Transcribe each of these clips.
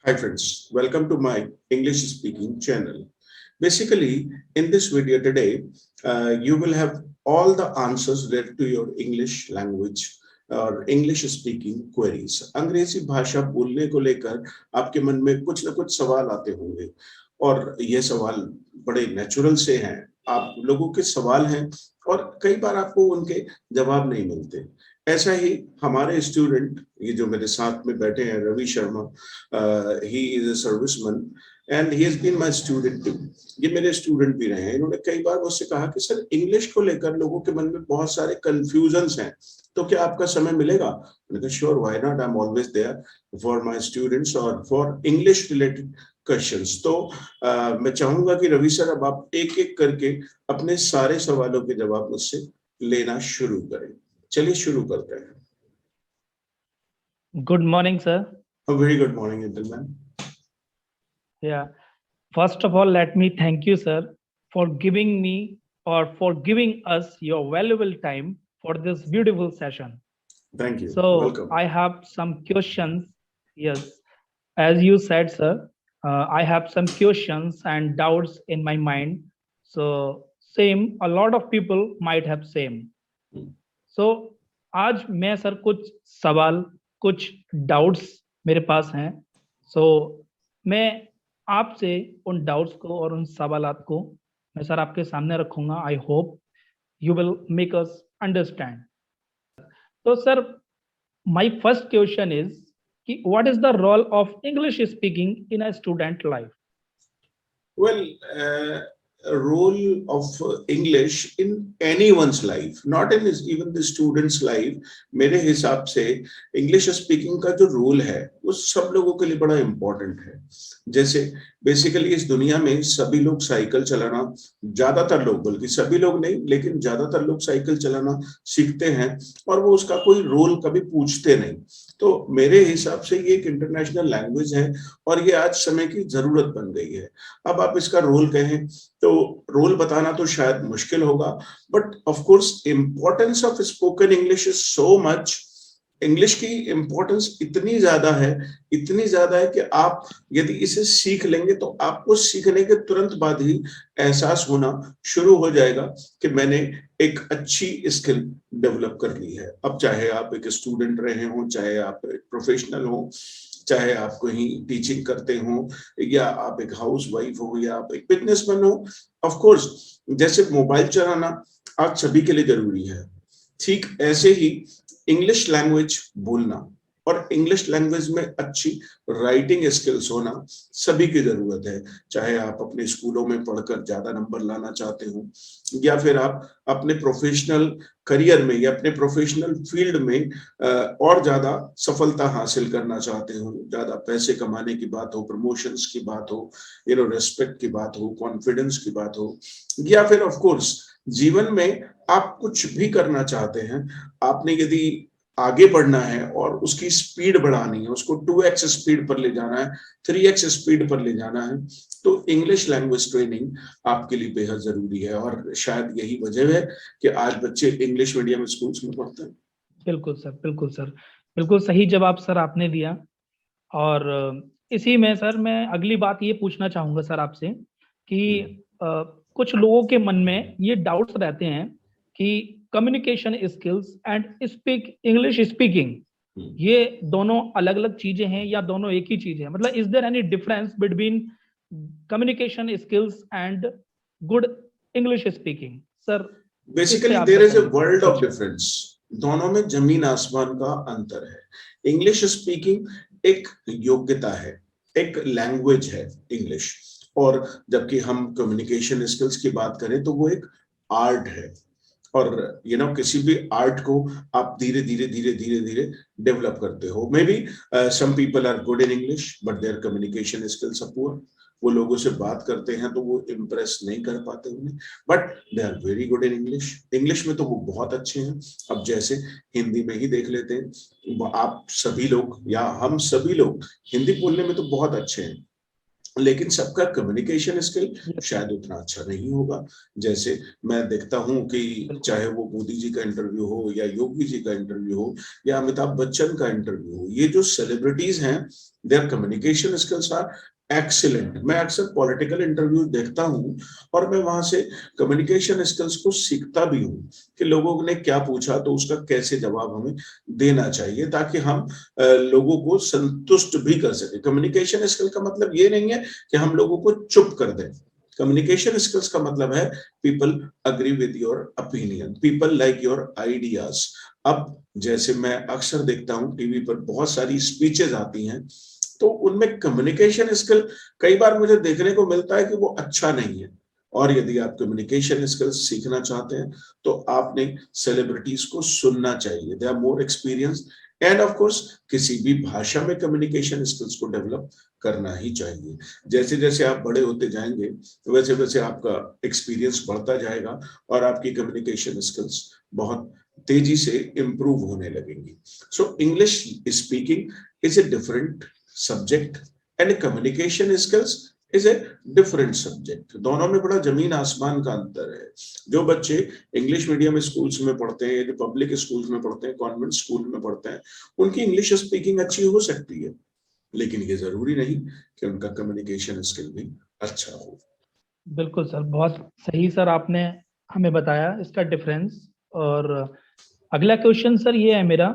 Hi friends, welcome to my English speaking channel. Basically, in this video today, you will have all the answers related to your English language और English speaking queries. अंग्रेजी भाषा बोलने को लेकर आपके मन में कुछ ना कुछ सवाल आते होंगे और ये सवाल बड़े नेचुरल से हैं। आप लोगों के सवाल हैं और कई बार आपको उनके जवाब नहीं मिलते। ऐसा ही हमारे स्टूडेंट, ये जो मेरे साथ में बैठे हैं, Ravi Sharma, he is a serviceman and he has been my student too. ये मेरे स्टूडेंट भी रहे हैं। इन्होंने कई बार मुझसे कहा कि सर, इंग्लिश को लेकर लोगों के मन में बहुत सारे कंफ्यूजन्स हैं, तो क्या आपका समय मिलेगा? मैंने कहा sure, why not, I am always there for my students और फॉर इंग्लिश रिलेटेड क्वेश्चंस। तो मैं चाहूंगा कि रवि सर, अब आप एक एक करके अपने सारे सवालों के जवाब मुझसे लेना शुरू करें। चलिए शुरू करते हैं। Good morning, sir. A very good morning, gentlemen. Yeah. First of all, let me thank you, sir, for giving me or for giving us your valuable time for this beautiful session. Thank you. So Welcome. I have some questions. Yes, as you said, sir, I have some questions and doubts in my mind. So same, a lot of people might have same. So आज मैं sir कुछ सवाल, कुछ doubts मेरे पास हैं। सो मैं आपसे उन डाउट्स को और उन सवालात को मैं सर आपके सामने रखूंगा। I hope you will make us understand. तो sir, my first question is कि what is the role of English speaking in a student life? Well, a role of English in anyone's life, not in even the student's life, मेरे हिसाब से English speaking का जो role है वो सब लोगों के लिए बड़ा इम्पोर्टेंट है। जैसे बेसिकली इस दुनिया में सभी लोग साइकिल चलाना, ज्यादातर लोग, बल्कि सभी लोग नहीं लेकिन ज्यादातर लोग साइकिल चलाना सीखते हैं और वो उसका कोई रोल कभी पूछते नहीं। तो मेरे हिसाब से ये एक इंटरनेशनल लैंग्वेज है और ये आज समय की जरूरत बन गई है। अब आप इसका रोल कहें तो रोल बताना तो शायद मुश्किल होगा, but of course importance of spoken English is so much. English की इंपॉर्टेंस इतनी ज्यादा है कि आप यदि इसे सीख लेंगे तो आपको सीखने के तुरंत बाद ही एहसास होना शुरू हो जाएगा कि मैंने एक अच्छी स्किल डेवलप कर ली है। अब चाहे आप एक स्टूडेंट रहे हो, चाहे आप एक प्रोफेशनल हो, चाहे आप कहीं टीचिंग करते हो, या आप एक हाउस वाइफ हो, या आप एक बिजनेसमैन हो। ऑफ कोर्स, जैसे मोबाइल चलाना आज सभी के लिए जरूरी है, ठीक ऐसे ही इंग्लिश लैंग्वेज बोलना और इंग्लिश लैंग्वेज में अच्छी राइटिंग स्किल्स होना सभी की जरूरत है। चाहे आप अपने स्कूलों में पढ़कर ज्यादा नंबर लाना चाहते हो, या फिर आप अपने प्रोफेशनल करियर में या अपने प्रोफेशनल फील्ड में और ज्यादा सफलता हासिल करना चाहते हो, ज्यादा पैसे कमाने की बात हो, प्रमोशंस की बात हो, रेस्पेक्ट की बात हो, कॉन्फिडेंस की बात हो, या फिर ऑफ कोर्स जीवन में आप कुछ भी करना चाहते हैं, आपने यदि आगे बढ़ना है और उसकी स्पीड बढ़ानी है, उसको 2x स्पीड पर ले जाना है, 3x स्पीड पर ले जाना है, तो इंग्लिश लैंग्वेज ट्रेनिंग आपके लिए बेहद जरूरी है। और शायद यही वजह है कि आज बच्चे इंग्लिश मीडियम स्कूल्स में पढ़ते हैं। बिल्कुल सर, बिल्कुल सर, बिल्कुल सही जवाब सर आपने दिया। और इसी में सर मैं अगली बात ये पूछना चाहूंगा सर आपसे कि कुछ लोगों के मन में ये डाउट्स रहते हैं कि communication skills and speak English speaking, ये दोनों अलग अलग चीजें हैं या दोनों एक ही चीज है? मतलब is there any difference between communication skills and good English speaking? Sir basically there is a world of difference. दोनों में जमीन आसमान का अंतर है। इंग्लिश स्पीकिंग एक योग्यता है, एक लैंग्वेज है इंग्लिश, और जबकि हम कम्युनिकेशन स्किल्स की बात करें तो वो एक आर्ट है। और किसी भी आर्ट को आप धीरे धीरे डेवलप करते हो। May be some people are good in English but their communication skills are poor. वो लोगों से बात करते हैं तो वो इम्प्रेस नहीं कर पाते उन्हें, but they are very good in English. English में तो वो बहुत अच्छे हैं। अब जैसे हिंदी में ही देख लेते हैं, आप सभी लोग या हम सभी लोग हिंदी बोलने में तो बहुत अच्छे हैं, लेकिन सबका कम्युनिकेशन स्किल Yes, शायद उतना अच्छा नहीं होगा। जैसे मैं देखता हूँ कि बिल्कुल चाहे वो मोदी जी का इंटरव्यू हो या योगी जी का इंटरव्यू हो या अमिताभ बच्चन का इंटरव्यू हो, ये जो सेलिब्रिटीज हैं, their communication skills are excellent. मैं अक्सर पॉलिटिकल इंटरव्यू देखता हूँ और मैं वहां से कम्युनिकेशन स्किल्स को सीखता भी हूँ कि लोगों ने क्या पूछा तो उसका कैसे जवाब हमें देना चाहिए, ताकि हम लोगों को संतुष्ट भी कर सके। कम्युनिकेशन स्किल का मतलब ये नहीं है कि हम लोगों को चुप कर दें। कम्युनिकेशन स्किल्स का मतलब है people agree with your opinion, people like your ideas. अब जैसे मैं अक्सर देखता हूँ टीवी पर बहुत सारी स्पीचेस आती हैं, तो उनमें कम्युनिकेशन स्किल कई बार मुझे देखने को मिलता है कि वो अच्छा नहीं है। और यदि आप कम्युनिकेशन स्किल्स सीखना चाहते हैं तो आपने सेलिब्रिटीज को सुनना चाहिए, they are more experience. And of course किसी भी भाषा में कम्युनिकेशन स्किल्स को डेवलप करना ही चाहिए। जैसे जैसे आप बड़े होते जाएंगे वैसे वैसे आपका एक्सपीरियंस बढ़ता जाएगा और आपकी कम्युनिकेशन स्किल्स बहुत तेजी से इंप्रूव होने लगेंगी। So English speaking is a different subject and communication skills is a different subject. दोनों में बड़ा जमीन आसमान का अंतर है। जो बच्चे इंग्लिश मीडियम स्कूल्स में पढ़ते हैं, जो पब्लिक स्कूल्स में पढ़ते हैं, कॉन्वेंट स्कूल में पढ़ते हैं, उनकी इंग्लिश स्पीकिंग अच्छी हो सकती है, लेकिन ये जरूरी नहीं कि उनका कम्युनिकेशन स्किल भी अच्छा हो। बिल्कुल सर, बहुत सही सर आपने हमें बताया इसका डिफरेंस। और अगला क्वेश्चन सर ये है मेरा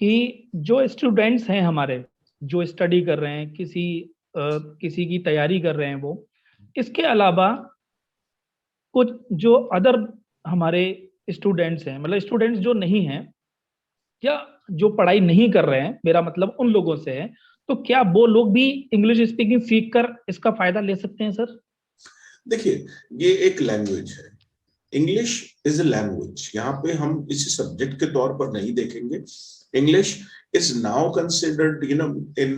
कि जो स्टूडेंट्स हैं हमारे, जो स्टडी कर रहे हैं, किसी की तैयारी कर रहे हैं, वो इसके अलावा कुछ जो अदर हमारे स्टूडेंट्स हैं, मतलब स्टूडेंट्स जो नहीं हैं या जो पढ़ाई नहीं कर रहे हैं, मेरा मतलब उन लोगों से है, तो क्या वो लोग भी इंग्लिश स्पीकिंग सीख कर इसका फायदा ले सकते हैं सर? देखिए, ये एक लैंग्वेज है। English is a language. यहाँ पे हम इसे सब्जेक्ट के तौर पर नहीं देखेंगे। English is now considered, in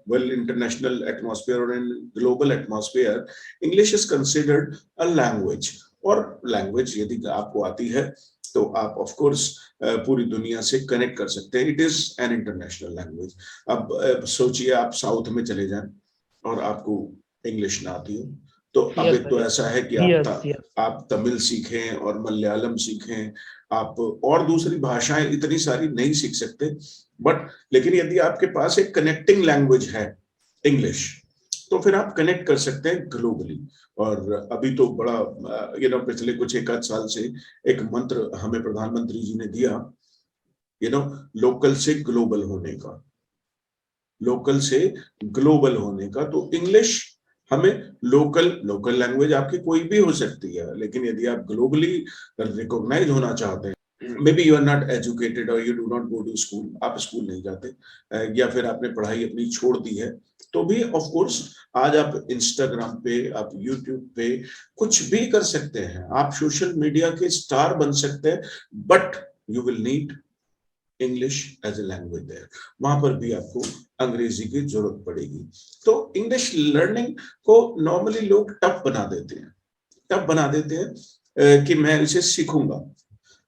well international atmosphere or in global atmosphere, English is considered a language। और लैंग्वेज यदि आपको आती है तो आप ऑफ कोर्स पूरी दुनिया से कनेक्ट कर सकते हैं। It is an international language. अब सोचिए आप साउथ में चले जाएं और आपको इंग्लिश ना आती हो, तो अब यस एक सर, तो यस ऐसा है कि यस यस। आप तमिल सीखें और मलयालम सीखें, आप और दूसरी भाषाएं इतनी सारी नहीं सीख सकते। बट लेकिन यदि आपके पास एक कनेक्टिंग लैंग्वेज है इंग्लिश, तो फिर आप कनेक्ट कर सकते हैं ग्लोबली। और अभी तो बड़ा पिछले कुछ एक आध साल से एक मंत्र हमें प्रधानमंत्री जी ने दिया, लोकल से ग्लोबल होने का, लोकल से ग्लोबल होने का। तो इंग्लिश हमें लोकल लोकल लैंग्वेज आपकी कोई भी हो सकती है, लेकिन यदि आप ग्लोबली रिकॉग्नाइज होना चाहते हैं, maybe you are not educated और you do not go to school, आप स्कूल नहीं जाते, या फिर आपने पढ़ाई अपनी छोड़ दी है, तो भी ऑफ कोर्स आज आप इंस्टाग्राम पे, आप यूट्यूब पे कुछ भी कर सकते हैं, आप सोशल मीडिया के स्टार बन सकते हैं। But you will need English as a language there. वहां पर भी आपको अंग्रेजी की जरूरत पड़ेगी। तो इंग्लिश लर्निंग को नॉर्मली लोग टफ बना देते हैं, टफ बना देते हैं कि मैं इसे सीखूंगा।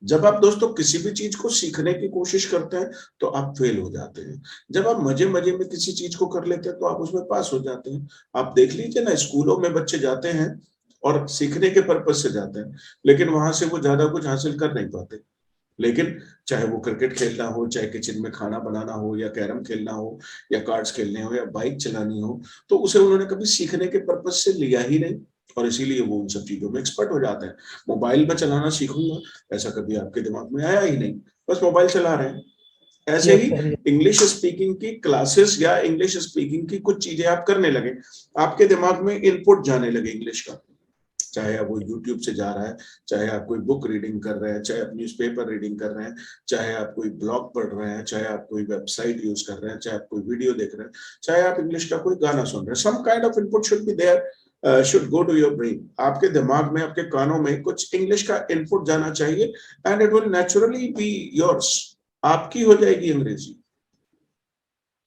जब आप दोस्तों किसी भी चीज को सीखने की कोशिश करते हैं तो आप फेल हो जाते हैं। जब आप मजे मजे में किसी चीज को कर लेते हैं तो आप उसमें पास हो जाते हैं। आप देख लीजिए ना, स्कूलों में बच्चे जाते हैं और सीखने के पर्पज से जाते हैं, लेकिन वहां से वो ज्यादा कुछ हासिल कर नहीं पाते। लेकिन चाहे वो क्रिकेट खेलना हो, चाहे किचन में खाना बनाना हो, या कैरम खेलना हो, या कार्ड्स खेलने हो, या बाइक चलानी हो, तो उसे उन्होंने कभी सीखने के पर्पज से लिया ही नहीं, और इसीलिए वो उन सब चीजों में एक्सपर्ट हो जाते हैं। मोबाइल में चलाना सीखूंगा, ऐसा कभी आपके दिमाग में आया ही नहीं, बस मोबाइल चला रहे हैं। ऐसे yes he sir. English speaking की क्लासेस या इंग्लिश स्पीकिंग की कुछ चीजें आप करने लगे, आपके दिमाग में इनपुट जाने लगे इंग्लिश का, चाहे अब वो यूट्यूब से जा रहा है, चाहे आप कोई बुक रीडिंग कर रहे हैं, चाहे आप न्यूज़पेपर रीडिंग कर रहे हैं, चाहे आप कोई ब्लॉग पढ़ रहे हैं, चाहे आप कोई वेबसाइट यूज कर रहे हैं, चाहे आप कोई वीडियो देख रहे हैं, चाहे आप इंग्लिश का कोई गाना सुन रहे हैं, some kind of input should be there, should go to your brain. आपके दिमाग में, आपके कानों में कुछ इंग्लिश का इनपुट जाना चाहिए, and it will naturally be yours. आपकी हो जाएगी अंग्रेजी।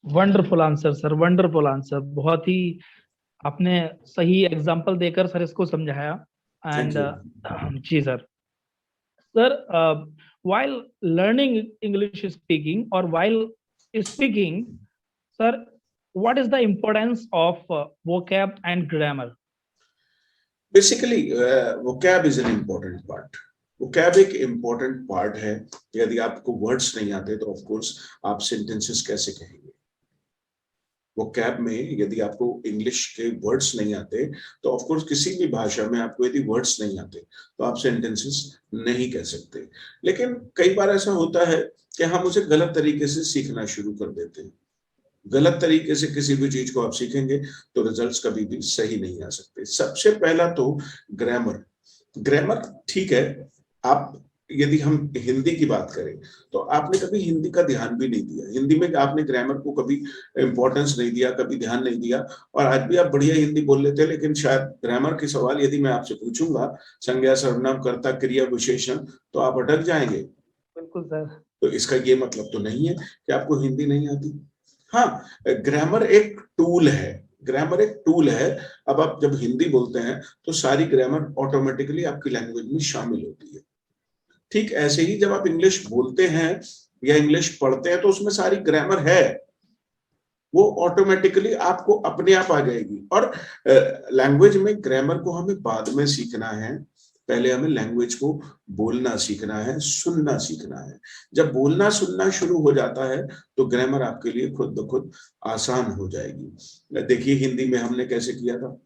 Wonderful answer sir, wonderful answer. बहुत ही आपने सही एग्जांपल देकर सर इसको समझाया। Thank and you. जी sir. Sir, while learning English speaking or while speaking, sir, what is the importance of vocab and grammar? Basically vocab is an important part. vocab एक important part है. यदि आपको words नहीं आते तो of course आप sentences कैसे कहेंगे. vocab में यदि आपको इंग्लिश के वर्ड्स नहीं आते तो ऑफ कोर्स किसी भी भाषा में आपको यदि वर्ड्स नहीं आते तो आप सेंटेंसेस नहीं कह सकते. लेकिन कई बार ऐसा होता है कि हम उसे गलत तरीके से सीखना शुरू कर देते हैं. गलत तरीके से किसी भी चीज को आप सीखेंगे तो रिजल्ट्स कभी भी सही नहीं आ सकते. सबसे पहला तो ग्रामर. ग्रामर ठीक है. आप यदि हम हिंदी की बात करें तो आपने कभी हिंदी का ध्यान भी नहीं दिया. हिंदी में आपने ग्रामर को कभी इंपॉर्टेंस नहीं दिया, कभी ध्यान नहीं दिया और आज भी आप बढ़िया हिंदी बोल लेते हैं. लेकिन शायद ग्रामर के सवाल यदि मैं आपसे पूछूंगा संज्ञा, सर्वनाम, कर्ता, क्रिया, विशेषण, तो आप अटक जाएंगे. बिल्कुल सर. तो इसका ये मतलब तो नहीं है कि आपको हिंदी नहीं आती. हाँ, ग्रामर एक टूल है. ग्रामर एक टूल है. अब आप जब हिंदी बोलते हैं तो सारी ग्रामर ऑटोमेटिकली आपकी लैंग्वेज में शामिल होती है. ठीक ऐसे ही जब आप इंग्लिश बोलते हैं या इंग्लिश पढ़ते हैं तो उसमें सारी ग्रामर है. वो ऑटोमेटिकली आपको अपने आप आ जाएगी. और लैंग्वेज में ग्रामर को हमें बाद में सीखना है. पहले हमें लैंग्वेज को बोलना सीखना है, सुनना सीखना है. जब बोलना सुनना शुरू हो जाता है तो ग्रामर आपके लिए खुद ब खुद आसान हो जाएगी. देखिए हिंदी में हमने कैसे किया था.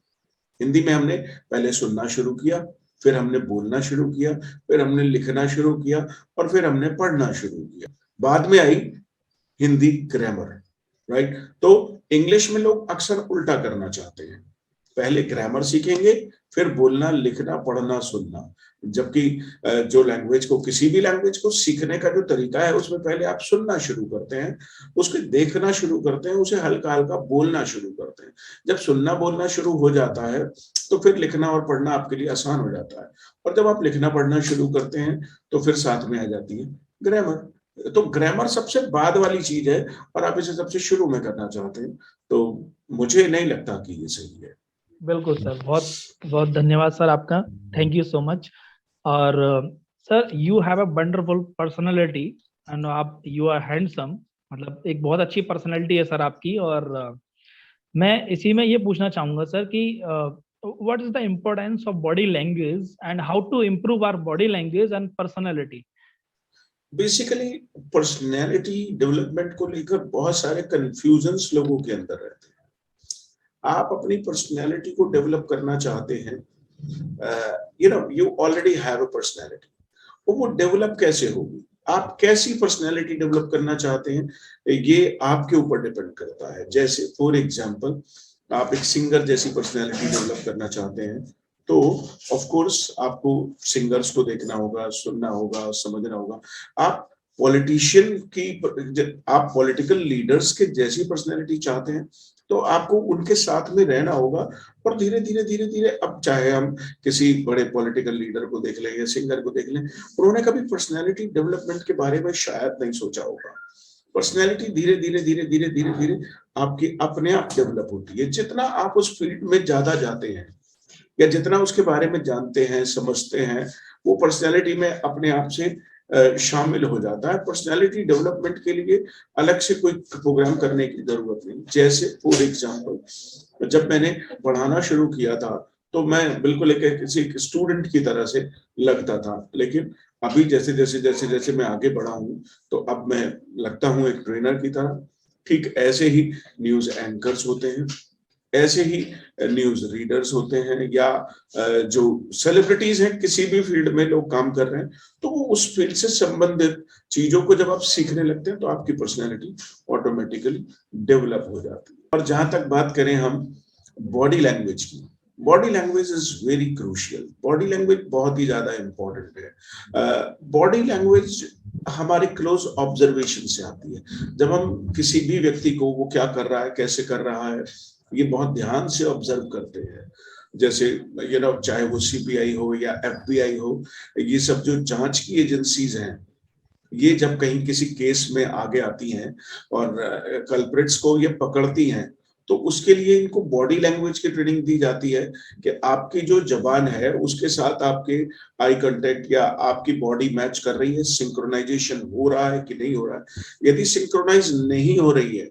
हिंदी में हमने पहले सुनना शुरू किया, फिर हमने बोलना शुरू किया, फिर हमने लिखना शुरू किया और फिर हमने पढ़ना शुरू किया. बाद में आई हिंदी ग्रामर. राइट. तो इंग्लिश में लोग अक्सर उल्टा करना चाहते हैं. पहले ग्रामर सीखेंगे, फिर बोलना, लिखना, पढ़ना, सुनना. जबकि जो लैंग्वेज को, किसी भी लैंग्वेज को सीखने का जो तरीका है उसमें पहले आप सुनना शुरू करते हैं, उसको देखना शुरू करते हैं, उसे हल्का हल्का बोलना शुरू करते हैं. जब सुनना बोलना शुरू हो जाता है तो फिर लिखना और पढ़ना आपके लिए आसान हो जाता है. और जब आप लिखना पढ़ना शुरू करते हैं तो फिर साथ में आ जाती है ग्रामर. तो ग्रामर सबसे बाद वाली चीज है और आप इसे सबसे शुरू में करना चाहते हैं तो मुझे नहीं लगता कि ये सही है. बिल्कुल सर. बहुत बहुत धन्यवाद सर आपका. Thank you so much. और sir you have a wonderful personality and आप यू आर हैंडसम. मतलब एक बहुत अच्छी पर्सनालिटी है सर आपकी. और मैं इसी में ये पूछना चाहूंगा सर कि what is the importance of body language and how to improve our body language and personality. Basically personality development को लेकर बहुत सारे कंफ्यूजन्स लोगों के अंदर रहते हैं. आप अपनी पर्सनैलिटी को डेवलप करना चाहते हैं, you already have a personality. वो डेवलप कैसे होगी, आप कैसी पर्सनैलिटी डेवलप करना चाहते हैं, ये आपके ऊपर डिपेंड करता है. जैसे फॉर एग्जांपल आप एक सिंगर जैसी पर्सनैलिटी डेवलप करना चाहते हैं तो ऑफ कोर्स आपको सिंगर्स को देखना होगा, सुनना होगा, समझना होगा. आप पॉलिटिशियन की, आप पॉलिटिकल लीडर्स के जैसी पर्सनैलिटी चाहते हैं तो आपको उनके साथ में रहना होगा. और धीरे धीरे धीरे धीरे, अब चाहे हम किसी बड़े पॉलिटिकल लीडर को देख लें या सिंगर को देख लें, उन्होंने कभी पर्सनैलिटी डेवलपमेंट के बारे में शायद नहीं सोचा होगा. पर्सनैलिटी धीरे धीरे धीरे धीरे धीरे धीरे आपकी अपने आप डेवलप होती है. जितना आप उस फील्ड में ज्यादा जाते हैं या जितना उसके बारे में जानते हैं, समझते हैं, वो पर्सनैलिटी में अपने आप से शामिल हो जाता है. पर्सनैलिटी डेवलपमेंट के लिए अलग से कोई प्रोग्राम करने की जरूरत नहीं. जैसे फॉर एग्जांपल जब मैंने पढ़ाना शुरू किया था तो मैं बिल्कुल किसी स्टूडेंट की तरह से लगता था. लेकिन अभी जैसे जैसे जैसे जैसे मैं आगे बढ़ा हूँ तो अब मैं लगता हूँ एक ट्रेनर की तरह. ठीक ऐसे ही न्यूज एंकर्स होते हैं, ऐसे ही न्यूज रीडर्स होते हैं, या जो सेलिब्रिटीज हैं, किसी भी फील्ड में लोग काम कर रहे हैं तो वो उस फील्ड से संबंधित चीजों को जब आप सीखने लगते हैं तो आपकी पर्सनैलिटी ऑटोमेटिकली डेवलप हो जाती है. और जहां तक बात करें हम बॉडी लैंग्वेज की, body language is very crucial. Body language बहुत ही ज्यादा इंपॉर्टेंट है. बॉडी लैंग्वेज हमारे क्लोज ऑब्जर्वेशन से आती है. जब हम किसी भी व्यक्ति को, वो क्या कर रहा है, कैसे कर रहा है, ये बहुत ध्यान से ऑब्जर्व करते हैं. जैसे चाहे वो सीबीआई हो या एफबीआई हो, ये सब जो जांच की एजेंसीज हैं, ये जब कहीं किसी केस में आगे आती हैं और कल्प्रिट्स को ये पकड़ती हैं तो उसके लिए इनको बॉडी लैंग्वेज की ट्रेनिंग दी जाती है कि आपकी जो जबान है उसके साथ आपके आई कांटेक्ट या आपकी बॉडी मैच कर रही है, सिंक्रोनाइजेशन हो रहा है कि नहीं हो रहा है. यदि सिंक्रोनाइज नहीं हो रही है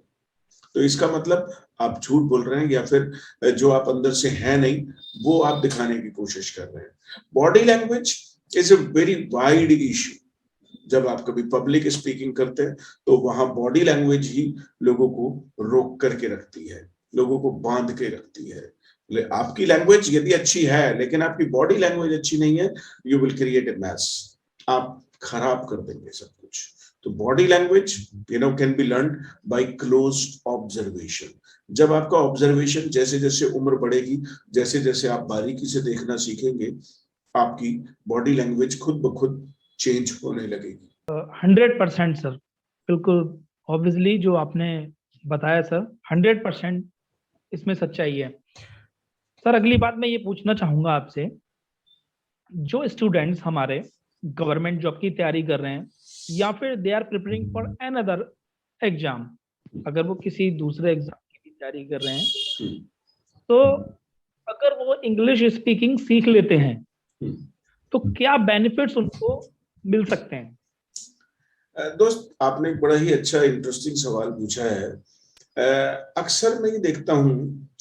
तो इसका मतलब आप झूठ बोल रहे हैं, या फिर जो आप अंदर से हैं नहीं वो आप दिखाने की कोशिश कर रहे हैं। Body language is a very wide issue. जब आप कभी पब्लिक स्पीकिंग करते हैं तो वहां बॉडी लैंग्वेज ही लोगों को रोक करके रखती है, लोगों को बांध के रखती है। आपकी लैंग्वेज यदि अच्छी है लेकिन आपकी बॉडी लैंग्वेज अच्छी नहीं है, you will create a mess. आप खराब कर देंगे सब कुछ। तो body language can be learn by closed observation. जब आपका ऑब्जर्वेशन जैसे जैसे उम्र बढ़ेगी, जैसे जैसे आप बारीकी से देखना सीखेंगे, आपकी बॉडी लैंग्वेज खुद ब खुद चेंज होने लगेगी। 100% सर, बिल्कुल ऑब्वियसली जो आपने बताया सर, 100% इसमें सच्चाई है। सर अगली बात मैं ये पूछना चाहूंगा आपसे, जो स्टूडेंट्स हमारे गवर्नमेंट जॉब की तैयारी कर रहे हैं या फिर they are preparing for another exam, अगर वो किसी दूसरे एग्जाम की भी तैयारी कर रहे हैं, तो अगर वो इंग्लिश स्पीकिंग सीख लेते हैं तो क्या बेनिफिट्स उनको मिल सकते हैं? दोस्त, आपने एक बड़ा ही अच्छा इंटरेस्टिंग सवाल पूछा है। अक्सर मैं ये देखता हूँ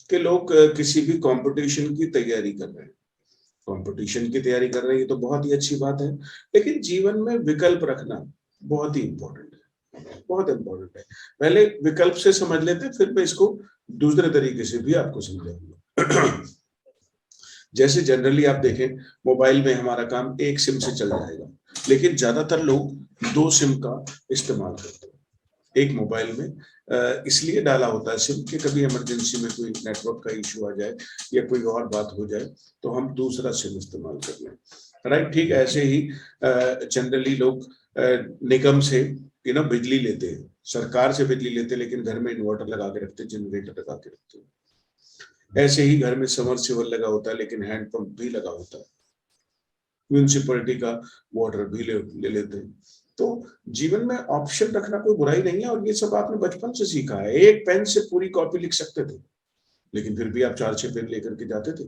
कि लोग किसी भी कंपटीशन की तैयारी कर रहे हैं। कंपटीशन की तैयारी कर रहे हैं, ये तो बहुत ही अच्छी बात है, लेकिन जीवन में विकल्प रखना बहुत ही इंपॉर्टेंट है, बहुत इंपॉर्टेंट है। पहले विकल्प से समझ लेते हैं, फिर मैं इसको दूसरे तरीके से भी आपको समझाऊंगा। जैसे जनरली आप देखें, मोबाइल में हमारा काम एक सिम से चल जाएगा, लेकिन ज्यादातर लोग दो सिम का इस्तेमाल करते हैं। एक मोबाइल में इसलिए डाला होता है सिम कि कभी इमरजेंसी में कोई नेटवर्क का इशू आ जाए या कोई और बात हो जाए तो हम दूसरा सिम इस्तेमाल कर लें। राइट, ठीक ऐसे ही जनरली लोग निगम से बिजली लेते हैं, सरकार से बिजली लेते हैं, लेकिन घर में इन्वर्टर लगा के रखते हैं, जनरेटर लगा के रखते हैं। ऐसे ही घर में समरसेबल लगा होता है, लेकिन हैंडपंप भी लगा होता है। म्यूनिसिपैलिटी का वाटर भी ले लेते हैं। तो जीवन में ऑप्शन रखना कोई बुराई नहीं है, और ये सब आपने बचपन से सीखा है। एक पेन से पूरी कॉपी लिख सकते थे, लेकिन फिर भी आप 4-6 पेन लेकर के जाते थे।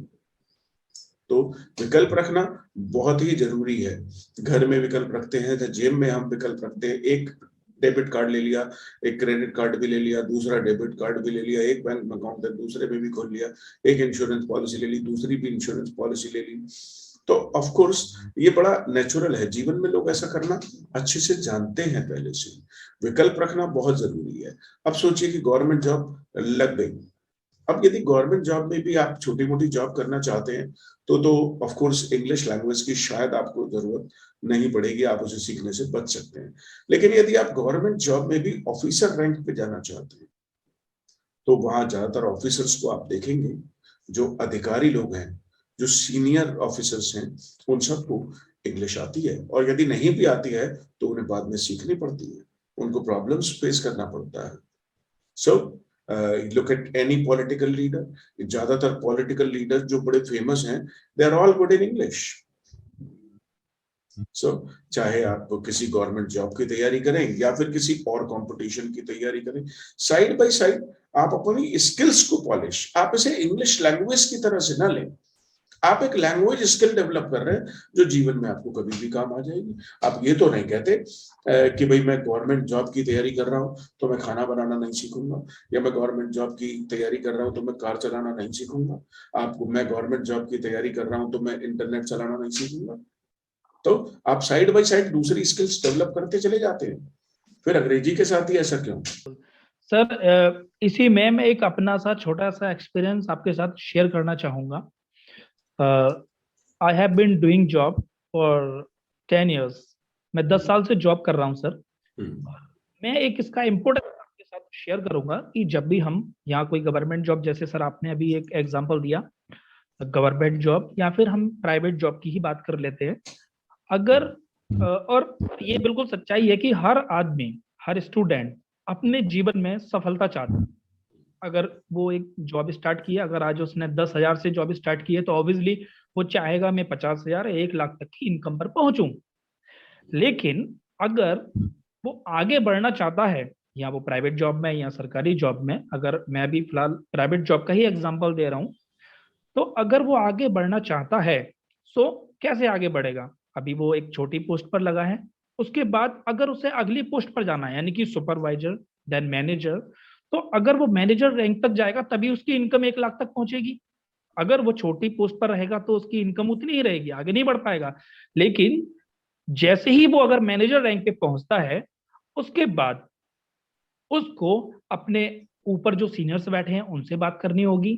तो विकल्प रखना बहुत ही जरूरी है। घर में विकल्प रखते हैं, जेब में हम विकल्प रखते हैं। एक डेबिट कार्ड ले लिया, एक क्रेडिट कार्ड भी ले लिया, दूसरा डेबिट कार्ड भी ले लिया, एक बैंक अकाउंट है दूसरे में भी खोल लिया, एक इंश्योरेंस पॉलिसी ले ली, दूसरी भी इंश्योरेंस पॉलिसी ले ली। तो ऑफ कोर्स ये बड़ा नेचुरल है, जीवन में लोग ऐसा करना अच्छे से जानते हैं पहले से। विकल्प रखना बहुत जरूरी है। अब सोचिए कि गवर्नमेंट जॉब लग गई। अब यदि गवर्नमेंट जॉब में भी आप छोटी मोटी जॉब करना चाहते हैं तो ऑफ कोर्स इंग्लिश लैंग्वेज की शायद आपको जरूरत नहीं पड़ेगी, आप उसे सीखने से बच सकते हैं। लेकिन यदि आप गवर्नमेंट जॉब में भी ऑफिसर रैंक पे जाना चाहते हैं तो वहां ज्यादातर ऑफिसर्स को आप देखेंगे, जो अधिकारी लोग हैं, जो सीनियर ऑफिसर्स हैं, उन सबको इंग्लिश आती है, और यदि नहीं भी आती है तो उन्हें बाद में सीखनी पड़ती है, उनको प्रॉब्लम्स फेस करना पड़ता है। So look at any political leader, ज्यादातर पॉलिटिकल लीडर जो बड़े फेमस हैं, they are all good in English. So चाहे आप किसी गवर्नमेंट जॉब की तैयारी करें या फिर किसी और कंपटीशन की तैयारी करें, साइड बाय साइड आप अपनी स्किल्स को पॉलिश, आप इसे इंग्लिश लैंग्वेज की तरह से ना लें, आप एक लैंग्वेज स्किल डेवलप कर रहे हैं जो जीवन में आपको कभी भी काम आ जाएगी। आप ये तो नहीं कहते कि भाई मैं गवर्नमेंट जॉब की तैयारी कर रहा हूं तो मैं खाना बनाना नहीं सीखूंगा, या मैं गवर्नमेंट जॉब की तैयारी कर रहा हूं तो मैं कार चलाना नहीं सीखूंगा, आपको मैं गवर्नमेंट जॉब की तैयारी कर रहा हूं तो मैं इंटरनेट चलाना नहीं सीखूंगा। तो आप साइड बाय साइड दूसरी स्किल्स डेवलप करते चले जाते हैं, फिर अंग्रेजी के साथ ही ऐसा क्यों? सर इसी में मैं एक अपना सा छोटा सा एक्सपीरियंस आपके साथ शेयर करना चाहूंगा। I have been doing job for 10 years। मैं 10 साल से जॉब कर रहा हूँ सर। मैं एक इसका इम्पोर्टेंस आपके साथ शेयर करूंगा कि जब भी हम यहाँ कोई गवर्नमेंट जॉब, जैसे सर आपने अभी एक एग्जांपल दिया गवर्नमेंट जॉब, या फिर हम प्राइवेट जॉब की ही बात कर लेते हैं, अगर और ये बिल्कुल सच्चाई है कि हर आदमी, हर स्टूडेंट अपने जीवन में सफलता चाहता है। अगर वो एक जॉब स्टार्ट किया, अगर आज उसने 10,000 से जॉब स्टार्ट की है तो ऑब्वियसली वो चाहेगा मैं 50,000 1 लाख तक की इनकम पर पहुंचूं। लेकिन अगर वो आगे बढ़ना चाहता है, या वो प्राइवेट जॉब में या सरकारी जॉब में, अगर मैं भी फिलहाल प्राइवेट जॉब का ही एग्जांपल दे रहा हूं, तो अगर वो आगे बढ़ना चाहता है तो कैसे आगे बढ़ेगा? अभी वो एक छोटी पोस्ट पर लगा है, उसके बाद अगर उसे अगली पोस्ट पर जाना है, यानी कि सुपरवाइजर, देन मैनेजर, तो अगर वो मैनेजर रैंक तक जाएगा तभी उसकी इनकम 1 लाख तक पहुंचेगी। अगर वो छोटी पोस्ट पर रहेगा तो उसकी इनकम उतनी ही रहेगी, आगे नहीं बढ़ पाएगा। लेकिन जैसे ही वो अगर मैनेजर रैंक पे पहुंचता है, उसके बाद उसको अपने ऊपर जो सीनियर्स बैठे हैं उनसे बात करनी होगी,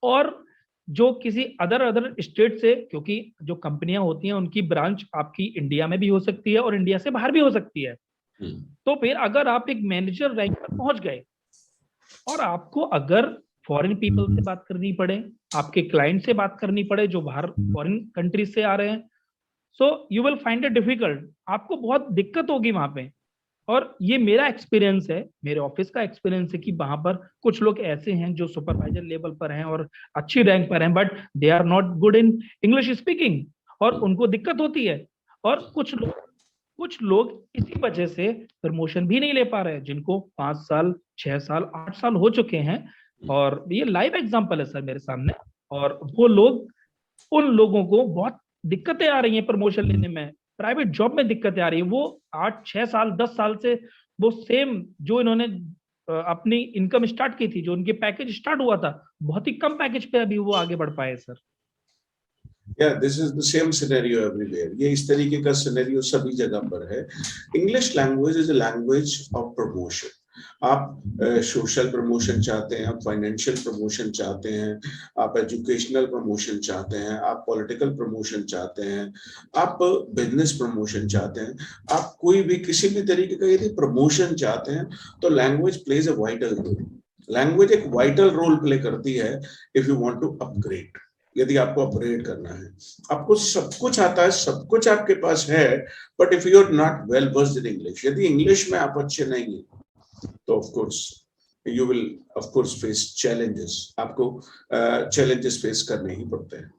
और जो किसी अदर अदर स्टेट से, क्योंकि जो कंपनियां होती हैं उनकी ब्रांच आपकी इंडिया में भी हो सकती है और इंडिया से बाहर भी हो सकती है। हम्म, तो फिर अगर आप एक मैनेजर रैंक पर पहुंच गए और आपको अगर फॉरेन पीपल से बात करनी पड़े, आपके क्लाइंट से बात करनी पड़े जो बाहर फॉरेन कंट्रीज से आ रहे हैं, so you will find it difficult, आपको बहुत दिक्कत होगी वहां पे। और ये मेरा एक्सपीरियंस है, मेरे ऑफिस का एक्सपीरियंस है कि वहां पर कुछ लोग ऐसे हैं जो सुपरवाइजर लेवल पर हैं और अच्छी रैंक पर हैं, but they are not good in English speaking, और हम्म, उनको दिक्कत होती है। और कुछ लोग इसी वजह से प्रमोशन भी नहीं ले पा रहे हैं, जिनको 5 साल, 6 साल, 8 साल हो चुके हैं। हम्म। और ये लाइव एग्जाम्पल है सर मेरे सामने। और वो लोग, उन लोगों को बहुत दिक्कतें आ रही हैं प्रमोशन लेने में, प्राइवेट जॉब में दिक्कतें आ रही है। वो 8 6 साल 10 साल से वो सेम जो इन्होंने अपनी इनकम स्टार्ट की थी, जो उनके पैकेज स्टार्ट हुआ था, बहुत ही कम पैकेज पे अभी वो आगे बढ़ पाए sir. Yeah, this is the same scenario everywhere. ये इस तरीके का सिनेरियो सभी जगह पर है। English language is a language of promotion. आप सोशल प्रमोशन चाहते हैं, आप फाइनेंशियल प्रमोशन चाहते हैं, आप एजुकेशनल प्रमोशन चाहते हैं, आप पॉलिटिकल प्रमोशन चाहते हैं, आप बिजनेस प्रमोशन चाहते हैं, आप कोई भी किसी भी तरीके का यदि प्रमोशन चाहते हैं, तो language plays a vital role. Language एक वाइटल रोल प्ले करती है if you want to upgrade. यदि आपको अपग्रेड करना है, आपको सब कुछ आता है, सब कुछ आपके पास है, but if you are not well versed in English, यदि इंग्लिश में आप अच्छे नहीं हैं, तो of course you will of course face challenges. आपको चैलेंजेस फेस करने ही पड़ते हैं।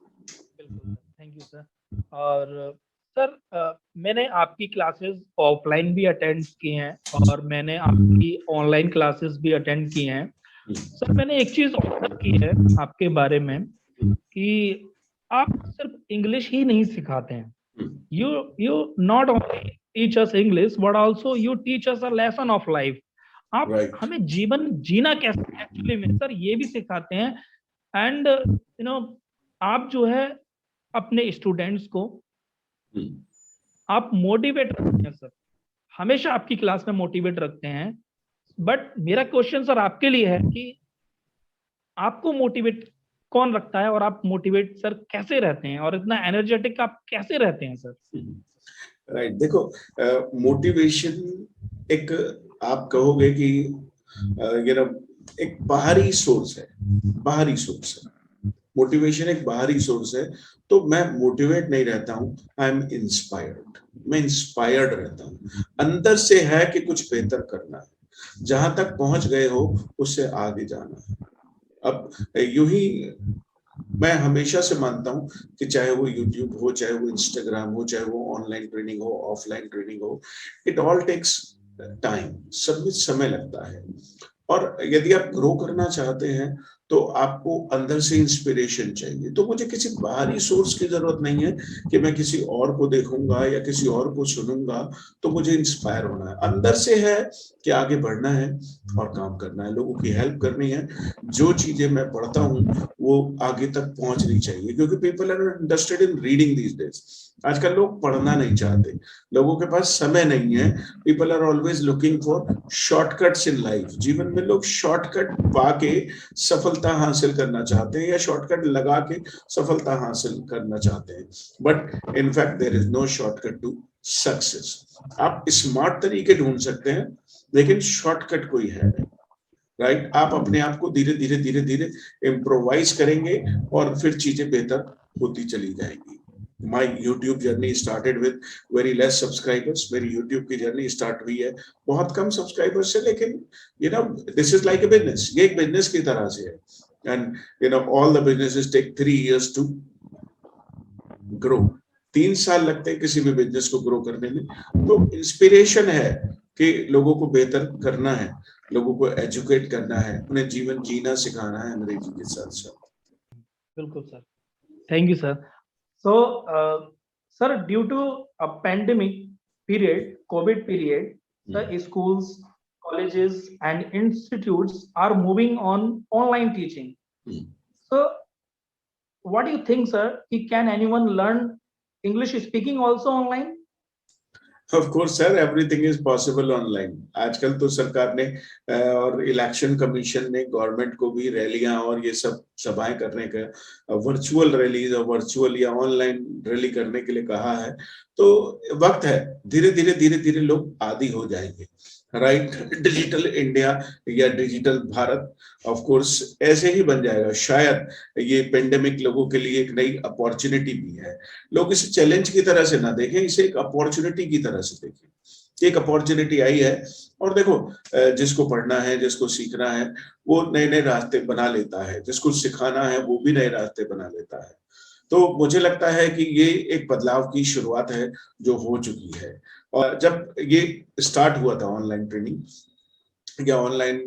बिल्कुल सर, थैंक यू सर। और सर, मैंने आपकी क्लासेस ऑफलाइन भी अटेंड की हैं और मैंने आपकी ऑनलाइन क्लासेस भी अटेंड की हैं। सर, मैंने एक चीज ऑब्जर्व की है आपके बारे में कि आप सिर्फ इंग्लिश ही नहीं सिखाते हैं। You you not only teach us English, but also you teach us a lesson of life. आप राइट। हमें जीवन जीना कैसे एक्चुअली में सर ये भी सिखाते हैं। एंड आप जो है अपने स्टूडेंट्स को आप मोटिवेट रखते हैं सर, हमेशा आपकी क्लास में मोटिवेट रखते हैं। बट मेरा क्वेश्चन सर आपके लिए है कि आपको मोटिवेट कौन रखता है, और आप मोटिवेट सर कैसे रहते हैं, और इतना एनर्जेटिक आप कैसे रहते हैं सर? राइट, देखो, मोटिवेशन एक, आप कहोगे कि ये ना एक बाहरी सोर्स है, बाहरी सोर्स है। मोटिवेशन एक बाहरी सोर्स है। तो मैं मोटिवेट नहीं रहता हूँ, आई एम इंस्पायर्ड। मैं इंस्पायर्ड रहता हूँ, अंदर से है कि कुछ बेहतर करना है, जहां तक पहुंच गए हो उससे आगे जाना है। अब यूं ही मैं हमेशा से मानता हूं कि चाहे वो यूट्यूब हो, चाहे वो इंस्टाग्राम हो, चाहे वो ऑनलाइन ट्रेनिंग हो, ऑफलाइन ट्रेनिंग हो, इट ऑल टेक्स टाइम, सब में समय लगता है। और यदि आप ग्रो करना चाहते हैं तो आपको अंदर से इंस्पिरेशन चाहिए। तो मुझे किसी बाहरी सोर्स की जरूरत नहीं है कि मैं किसी और को देखूंगा या किसी और को सुनूंगा तो मुझे इंस्पायर होना है। अंदर से है कि आगे बढ़ना है और काम करना है, लोगों की हेल्प करनी है। जो चीजें मैं पढ़ता हूँ वो आगे तक पहुंचनी चाहिए, क्योंकि people are interested in reading these days. आजकल लोग पढ़ना नहीं चाहते, लोगों के पास समय नहीं है। People are always looking for shortcuts in life. जीवन में लोग शॉर्टकट पाके सफलता हासिल करना चाहते हैं या शॉर्टकट लगा के सफलता हासिल करना चाहते हैं, but in fact there is no shortcut to success. आप स्मार्ट तरीके ढूंढ सकते हैं, लेकिन शॉर्टकट कोई है नहीं। राइट, आप अपने आप को धीरे धीरे धीरे धीरे इम्प्रोवाइज करेंगे और फिर चीजें बेहतर होती चली जाएंगी। My YouTube journey started with very less subscribers. मेरी यूट्यूब की जर्नी स्टार्ट हुई है बहुत कम सब्सक्राइबर्स से, लेकिन you know this is like a business. ये एक बिजनेस की तरह से है। And you know all the businesses take 3 years to grow. 3 साल लगते हैं किसी भी बिजनेस को ग्रो करने में। तो इंस्पिरेशन है कि लोगों को बेहतर करना है, लोगों को एजुकेट करना है, उन्हें जीवन जीना सिखाना है अंग्रेजी के साथ साथ। बिल्कुल sir, thank you sir. So sir, due to a pandemic period, Covid period, sir, schools, colleges and institutes are moving on online teaching. Hmm. So, what do you think, sir? Can anyone learn English speaking also online? Of course sir, everything is possible online. आजकल तो सरकार ने और election commission ने government को भी रैलियां और ये सब सभाएं करने का, वर्चुअल रैलीज और वर्चुअल या ऑनलाइन रैली करने के लिए कहा है। तो वक्त है, धीरे धीरे लोग आदी हो जाएंगे। राइट, डिजिटल इंडिया या डिजिटल भारत ऑफ कोर्स ऐसे ही बन जाएगा। शायद ये पेंडेमिक लोगों के लिए एक नई अपॉर्चुनिटी भी है। लोग इसे चैलेंज की तरह से ना देखें, इसे एक अपॉर्चुनिटी की तरह से देखें। एक अपॉर्चुनिटी आई है और देखो, जिसको पढ़ना है, जिसको सीखना है, वो नए नए रास्ते बना लेता है, जिसको सिखाना है वो भी नए रास्ते बना लेता है। तो मुझे लगता है कि ये एक बदलाव की शुरुआत है जो हो चुकी है। और जब ये स्टार्ट हुआ था ऑनलाइन ट्रेनिंग या ऑनलाइन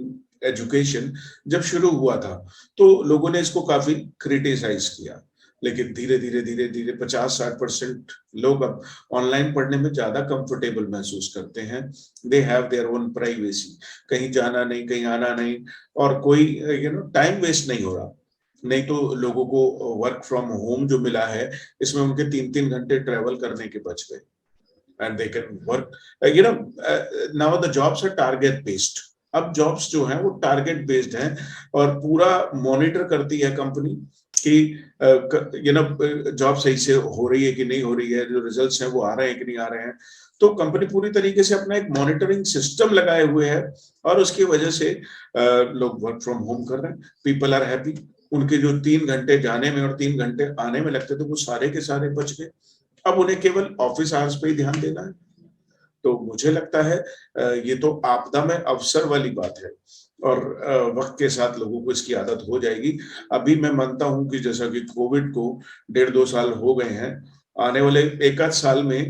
एजुकेशन जब शुरू हुआ था, तो लोगों ने इसको काफी क्रिटिसाइज किया। लेकिन धीरे धीरे 50-60% लोग अब ऑनलाइन पढ़ने में ज्यादा कंफर्टेबल महसूस करते हैं। They have their own privacy, कहीं जाना नहीं, कहीं आना नहीं, और कोई टाइम वेस्ट नहीं हो रहा। नहीं तो लोगों को वर्क फ्रॉम होम जो मिला है, इसमें उनके 3-3 घंटे ट्रेवल करने के बच गए। and they can work, now the jobs are target based। अब जॉब्स जो हैं वो टारगेट बेस्ड हैं और पूरा मॉनिटर करती है कंपनी कि जॉब सही से हो रही है कि नहीं हो रही है, जो रिजल्ट्स हैं वो आ रहे हैं कि नहीं आ रहे हैं। तो कंपनी पूरी तरीके से अपना एक मॉनिटरिंग सिस्टम लगाए हुए है और उसकी वजह से लोग वर्क फ्रॉम होम कर रहे हैं। People are happy. उनके जो 3 घंटे जाने में और 3 घंटे आने में लगते थे वो सारे के सारे बच गए। अब उन्हें केवल ऑफिस आवर्स पे ही ध्यान देना है। तो मुझे लगता है ये तो आपदा में अवसर वाली बात है और वक्त के साथ लोगों को इसकी आदत हो जाएगी। अभी मैं मानता हूं कि जैसा कि कोविड को 1.5-2 साल हो गए हैं, आने वाले 1-8 साल में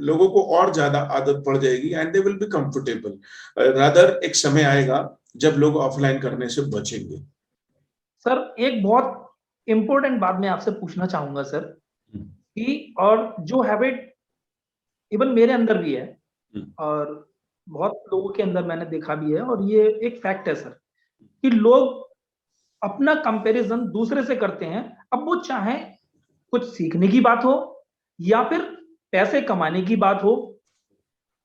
लोगों को और ज्यादा आदत पड़ जाएगी and they will be comfortable. Rather एक समय आएगा जब लोग ऑफलाइन करने से बचेंगे। सर, एक बहुत इंपॉर्टेंट बात मैं आपसे पूछना चाहूंगा सर, कि और जो हैबिट इवन मेरे अंदर भी है और बहुत लोगों के अंदर मैंने देखा भी है, और ये एक फैक्ट है सर, कि लोग अपना कंपैरिजन दूसरे से करते हैं। अब वो चाहे कुछ सीखने की बात हो या फिर पैसे कमाने की बात हो,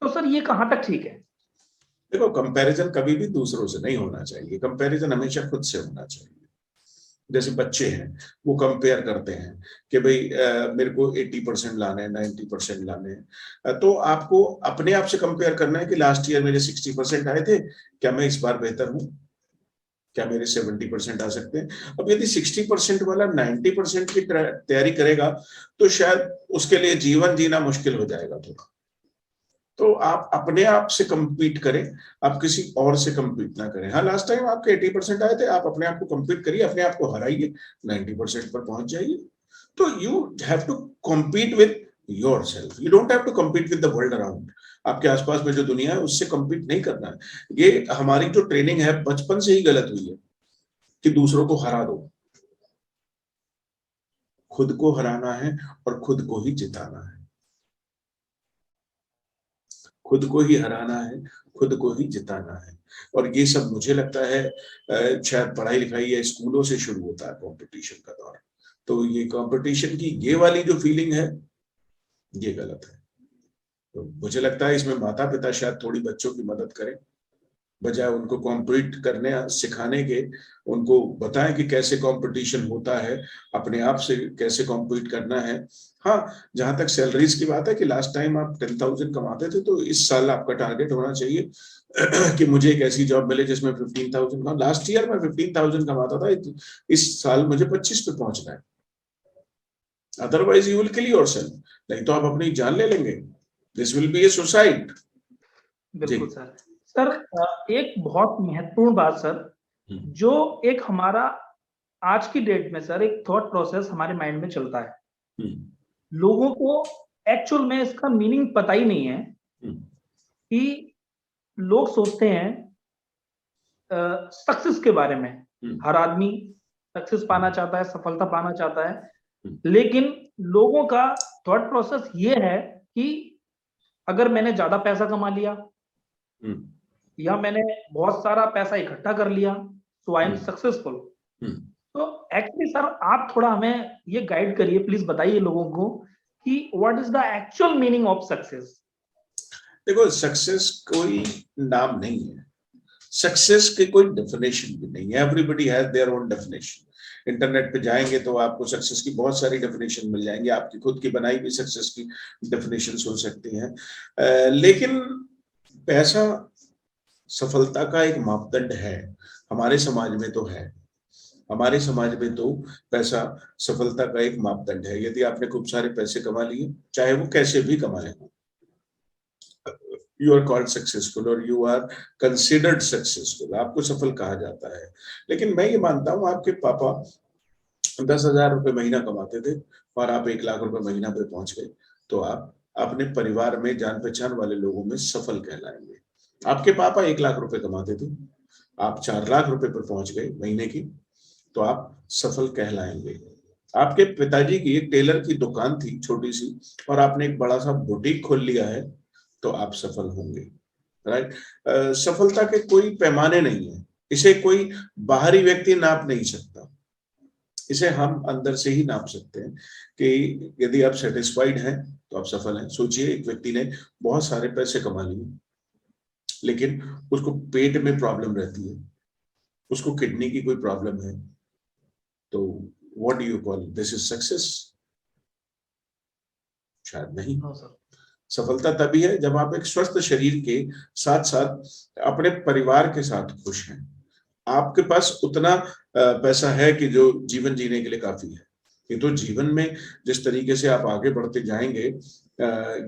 तो सर ये कहां तक ठीक है? देखो, कंपैरिजन कभी भी दूसरों से नहीं होना चाहिए, कंपैरिजन हमेशा खुद से होना चाहिए। जैसे बच्चे हैं वो कंपेयर करते हैं कि भाई मेरे को 80% लाने हैं, 90% लाने हैं। तो आपको अपने आप से कंपेयर करना है कि लास्ट ईयर मेरे 60% आए थे, क्या मैं इस बार बेहतर हूं? क्या मेरे 70% आ सकते हैं? अब यदि 60% वाला 90% की तैयारी करेगा तो शायद उसके लिए जीवन जीना मुश्किल हो जाएगा थोड़ा। तो आप अपने आप से compete करें, आप किसी और से compete ना करें। हाँ, लास्ट टाइम आपके 80% आए थे, आप अपने आप को compete करिए, अपने आप को हराइए, 90% पर पहुंच जाइए। तो you have to compete with yourself, you don't have to compete with the world around। आपके आसपास में जो दुनिया है उससे compete नहीं करना है। ये हमारी जो ट्रेनिंग है बचपन से ही गलत हुई है कि दूसरों को हरा दो। खुद को हराना है और खुद को ही जिताना है। खुद को ही हराना है, खुद को ही जिताना है। और ये सब मुझे लगता है शायद पढ़ाई लिखाई या स्कूलों से शुरू होता है कंपटीशन का दौर। तो ये कंपटीशन की ये वाली जो फीलिंग है ये गलत है। तो मुझे लगता है इसमें माता पिता शायद थोड़ी बच्चों की मदद करें, बजाय उनको कॉम्पीट करने सिखाने के। उनको बताएं कि कैसे कंपटीशन होता है, अपने आप से कैसे कॉम्पीट करना है। हाँ, जहां तक सैलरीज की बात है कि लास्ट टाइम आप 10,000 कमाते थे, तो इस साल आपका टारगेट होना चाहिए कि मुझे एक ऐसी जॉब मिले जिसमें 15,000 का। लास्ट ईयर मैं 15,000 कमाता था, इस साल मुझे 25 पे पहुंचना है। Otherwise you will kill yourself, नहीं तो आप अपनी जान ले लेंगे। This will be A suicide. बिल्कुल सर। सर, एक बहुत महत्वपूर्ण बात सर, जो एक हमारा आज की डेट में सर एक थॉट प्रोसेस हमारे माइंड में चलता है। लोगों को एक्चुअल में इसका मीनिंग पता ही नहीं है कि लोग सोचते हैं सक्सेस के बारे में। हर आदमी सक्सेस पाना चाहता है, सफलता पाना चाहता है, लेकिन लोगों का थॉट प्रोसेस ये है कि अगर मैंने ज्यादा पैसा कमा लिया या मैंने बहुत सारा पैसा इकट्ठा कर लिया, सो आई एम सक्सेसफुल। तो एक्चुअली सर आप थोड़ा हमें ये गाइड करिए, प्लीज बताइए लोगों को कि what is the actual meaning of success. देखो, सक्सेस कोई नाम नहीं है, सक्सेस की कोई डेफिनेशन भी नहीं है। Everybody has their own definition. Internet पे जाएंगे तो आपको सक्सेस की बहुत सारी डेफिनेशन मिल जाएंगी, आपकी खुद की बनाई हुई सक्सेस की डेफिनेशन हो सकती हैं। लेकिन पैसा सफलता का एक मापदंड है, हमारे समाज में तो है। हमारे समाज में तो पैसा सफलता का एक मापदंड है। यदि आपने खूब सारे पैसे कमा लिए, चाहे वो कैसे भी कमाए, यू आर कॉल्ड सक्सेसफुल और यू आर कंसिडर्ड सक्सेसफुल, आपको सफल कहा जाता है। लेकिन मैं ये मानता हूं, आपके पापा 10,000 रुपए महीना कमाते थे और आप 1 लाख रुपए महीना पे पहुंच गए, तो आप अपने परिवार में जान पहचान वाले लोगों में सफल कहलाएंगे। आपके पापा 1 लाख रुपए कमाते थे, आप 4 लाख रुपए पर पहुंच गए महीने की, तो आप सफल कहलाएंगे। आपके पिताजी की एक टेलर की दुकान थी छोटी सी, और आपने एक बड़ा सा बुटीक खोल लिया है, तो आप सफल होंगे। राइट। सफलता के कोई पैमाने नहीं है, इसे कोई बाहरी व्यक्ति नाप नहीं सकता, इसे हम अंदर से ही नाप सकते हैं कि यदि आप सेटिस्फाइड हैं तो आप सफल हैं। सोचिए, एक व्यक्ति ने बहुत सारे पैसे कमा लिए, लेकिन उसको पेट में प्रॉब्लम रहती है, उसको किडनी की कोई प्रॉब्लम है, तो what do you call this is success? शायद नहीं। No sir. सफलता तभी है जब आप एक स्वस्थ शरीर के साथ साथ अपने परिवार के साथ खुश हैं। आपके पास उतना पैसा है कि जो जीवन जीने के लिए काफी है। ये तो जीवन में जिस तरीके से आप आगे बढ़ते जाएंगे,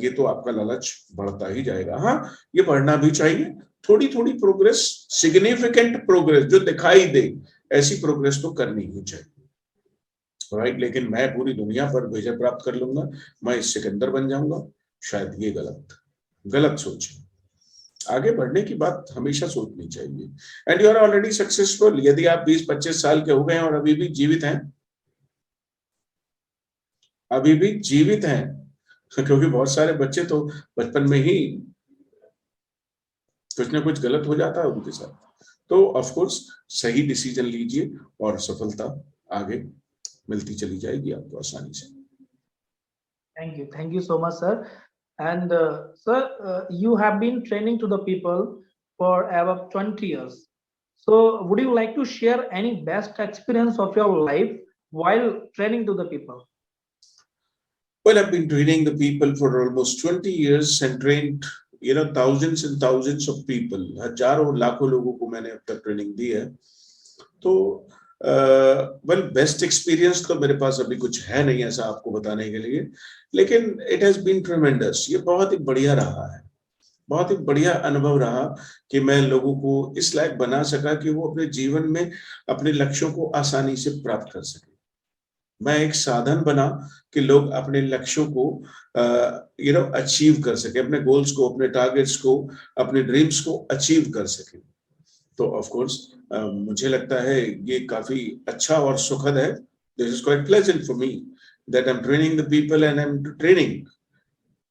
ये तो आपका लालच बढ़ता ही जाएगा। हाँ, ये बढ़ना भी चाहिए, थोड़ी थोड़ी प्रोग्रेस, सिग्निफिकेंट प्रोग्रेस जो दिखाई दे, ऐसी प्रोग्रेस तो करनी ही चाहिए। राइट। लेकिन मैं पूरी दुनिया पर विजय प्राप्त कर लूंगा, मैं सिकंदर बन जाऊंगा, शायद ये गलत गलत सोच है। आगे बढ़ने की बात हमेशा सोचनी चाहिए। And you are already successful. यदि आप 20-25 साल के हो गए हैं और अभी भी जीवित हैं, अभी भी जीवित हैं, क्योंकि बहुत सारे बच्चे तो बचपन में ही कुछ ना कुछ गलत हो जाता है उनके साथ, तो ऑफ कोर्स सही डिसीजन लीजिए और सफलता आगे मिलती चली जाएगी आपको आसानी से। Thank you so much, sir. And sir, you have been training to the people for about 20 years. So, would you like to share any best experience of your life while training to the people? Well, I've been training the people for almost 20 years and trained, thousands and thousands of people. हजारों लाखों लोगों को मैंने अब तक training दी है। तो well, best experience तो मेरे पास अभी कुछ है नहीं ऐसा आपको बताने के लिए, लेकिन इट हैज बीन ट्रेमेंडस। ये बहुत ही बढ़िया रहा है, बहुत ही बढ़िया अनुभव रहा कि मैं लोगों को इस लायक बना सका कि वो अपने जीवन में अपने लक्ष्यों को आसानी से प्राप्त कर सके। मैं एक साधन बना कि लोग अपने लक्ष्यों को अचीव कर सके, अपने गोल्स को, अपने टारगेट्स को, अपने ड्रीम्स को अचीव कर सके। तो ऑफ कोर्स मुझे लगता है ये काफी अच्छा और सुखद है। This is quite pleasant for me that I am training the people and I am training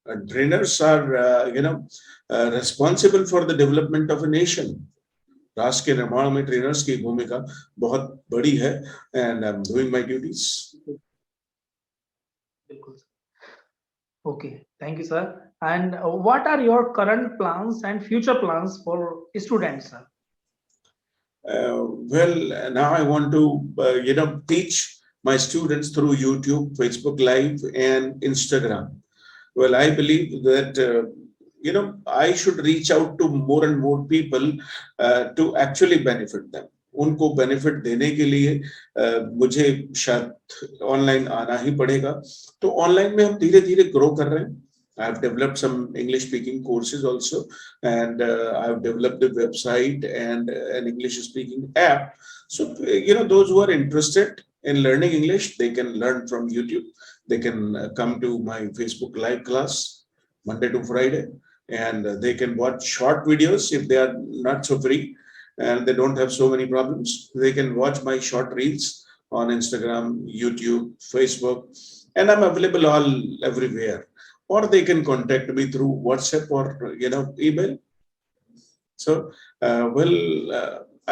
trainers are responsible for the development of a nation. राष्ट्र के निर्माण में ट्रेनर्स की भूमिका बहुत बड़ी है, and I am doing my duties. Okay, thank you, sir. And what are your current plans and future plans for students, sir? Well, now I want to teach my students through YouTube, Facebook Live, and Instagram. Well, I believe that I should reach out to more and more people to actually benefit them. उनको benefit देने के लिए मुझे शायद online आना ही पड़ेगा। तो online में हम धीरे धीरे ग्रो कर रहे हैं। I have developed some English speaking courses also, and I have developed a website and an English speaking app. So, those who are interested in learning English, they can learn from YouTube. They can come to my Facebook live class Monday to Friday, and they can watch short videos if they are not so free and they don't have so many problems. They can watch my short reels on Instagram, YouTube, Facebook, and I'm available everywhere. Or they can contact me through WhatsApp or email. So,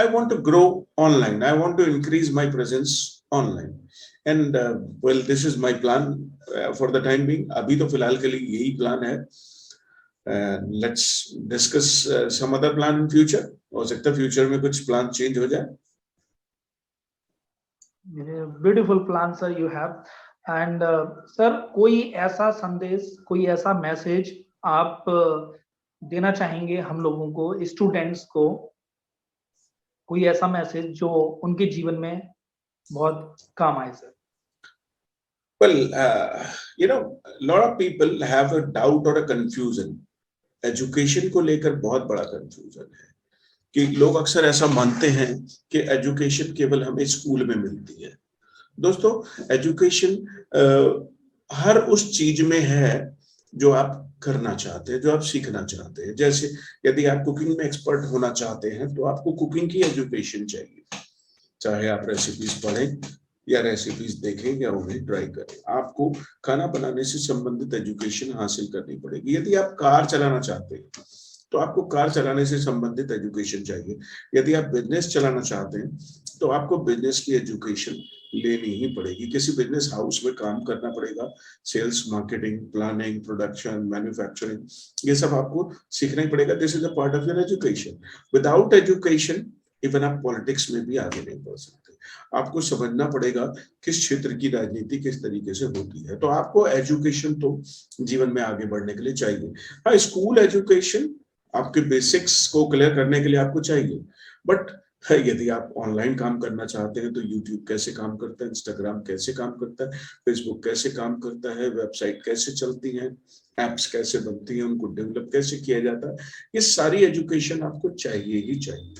I want to grow online. I want to increase my presence online. And this is my plan for the time being. अभी तो फिलहाल के लिए यही plan है. Let's discuss some other plan in future. हो सकता है future में कुछ plan change हो जाए. Beautiful plan sir you have and sir कोई ऐसा संदेश कोई ऐसा मैसेज आप देना चाहेंगे हम लोगों को स्टूडेंट्स को कोई ऐसा मैसेज जो उनके जीवन में बहुत काम आए sir Well, a lot of people have a doubt or a confusion. Education को लेकर बहुत बड़ा confusion है कि लोग अक्सर ऐसा मानते हैं कि एजुकेशन केवल हमें स्कूल में मिलती है. दोस्तों, एजुकेशन हर उस चीज में है जो आप करना चाहते हैं, जो आप सीखना चाहते हैं. जैसे यदि आप कुकिंग में एक्सपर्ट होना चाहते हैं तो आपको कुकिंग की एजुकेशन चाहिए. चाहे आप रेसिपीज पढ़ें या रेसिपीज देखें या उन्हें ट्राई करें, आपको खाना बनाने से संबंधित एजुकेशन हासिल करनी पड़ेगी. यदि आप कार चलाना चाहते हैं तो आपको कार चलाने से संबंधित एजुकेशन चाहिए. यदि आप बिजनेस चलाना चाहते हैं तो आपको बिजनेस की एजुकेशन लेनी ही पड़ेगी. किसी बिजनेस हाउस में काम करना पड़ेगा. Sales, marketing, planning, production, manufacturing, ये सब आपको सीखना ही पड़ेगा. This is a part of your education. Without education even आप पॉलिटिक्स में भी आगे नहीं बढ़ सकते. आपको समझना पड़ेगा किस क्षेत्र की राजनीति किस तरीके से होती है. तो आपको एजुकेशन तो जीवन में आगे बढ़ने के लिए चाहिए. हाँ, स्कूल एजुकेशन आपके बेसिक्स को क्लियर करने के लिए आपको चाहिए. बट यदि आप ऑनलाइन काम करना चाहते हैं तो यूट्यूब कैसे काम करता है, इंस्टाग्राम कैसे काम करता है, फेसबुक कैसे काम करता है, वेबसाइट कैसे चलती है, एप्स कैसे बनती हैं, उनको डेवलप कैसे किया जाता है, ये सारी एजुकेशन आपको चाहिए ही चाहिए.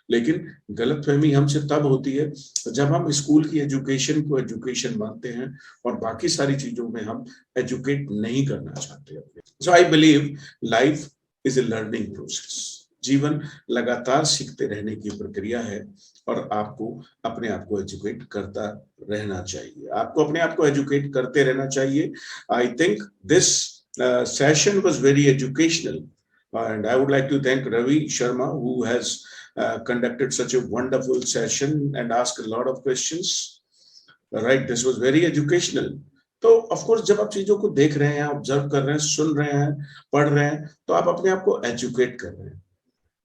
लेकिन गलतफहमी हमसे तब होती है जब हम स्कूल की एजुकेशन को एजुकेशन मानते हैं और बाकी सारी चीजों में हम एजुकेट नहीं करना चाहते. So I believe life is a learning process. जीवन लगातार सीखते रहने की प्रक्रिया है और आपको अपने आप को एजुकेट करता रहना चाहिए. आपको अपने आप को एजुकेट करते रहना चाहिए. I think this session was very educational and I would like to thank Ravi Sharma who has conducted such a wonderful session and asked a lot of questions. Right, this was very educational. तो of course जब आप चीजों को देख रहे हैं, observe कर रहे हैं, सुन रहे हैं, पढ़ रहे हैं, तो आप अपने आप को एजुकेट कर रहे हैं.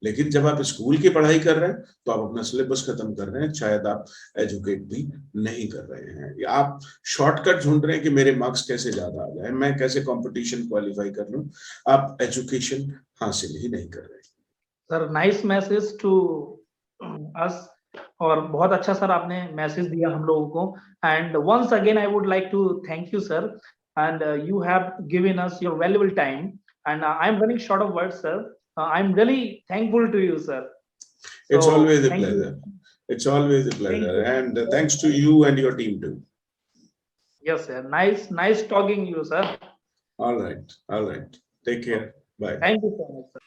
लेकिन जब आप स्कूल की पढ़ाई कर रहे हैं तो आप अपना सिलेबस खत्म कर रहे हैं, शायद आप एजुकेट भी नहीं कर रहे हैं. या आप शॉर्टकट ढूंढ रहे हैं कि मेरे मार्क्स कैसे ज्यादा आ जाए, मैं कैसे कंपटीशन क्वालिफाई कर लूं. आप एजुकेशन हासिल ही नहीं कर रहे. Sir nice message to us और बहुत अच्छा सर आपने मैसेज दिया हम लोगों को. And once again I would like to thank you sir and you have given us your valuable time and I am running short of words sir. I'm really thankful to you, sir. It's always a pleasure. It's always a pleasure. And thanks to you and your team too. Yes, sir. Nice talking to you, sir. All right. Take care. Bye. Thank you so much, sir.